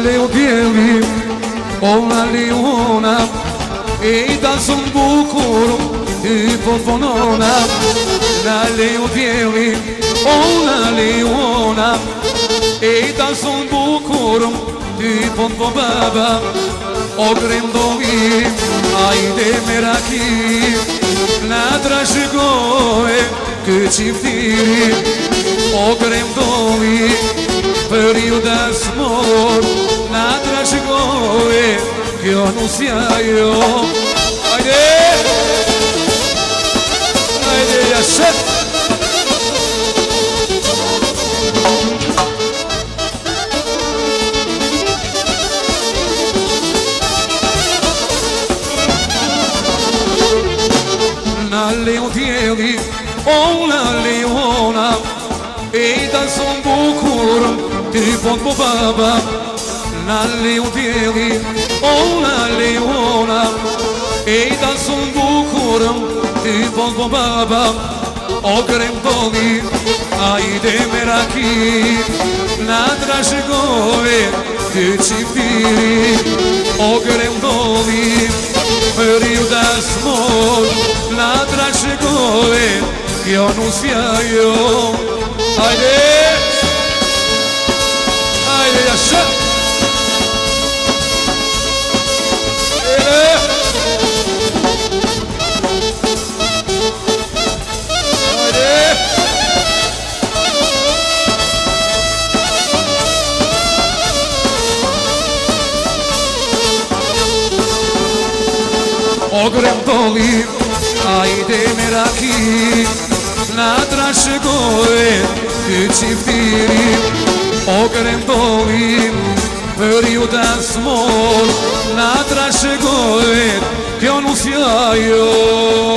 le u djeli, ona li ona, e da sun bukur, ty ponona. Na le u djeli, ona li ona, e da sun bukur, ty baba. O grendovi, ajde meraki, na trashëgoje kë qiftiri. O grendovi, për ju dasmor, na trashëgoje kjo nusja jo. Ajde, ajde jashet. Le u djeli, ona le ona, e da son bukur, ty po baba. Na le u djeli, ona le ona, e da son bukur, ty po baba. O gremdoli, ajde meraki, na trashëgoje kë qiftiri. O gremdoli, për ju dasmor, na trashëgoje kjo nusja jo. Ajde, ajde jashe. O gremdoli, ajde meraki, na trashëgoje kë qiftiri. O gremdoli, për ju dasmor, na trashëgoje kjo nusja jo.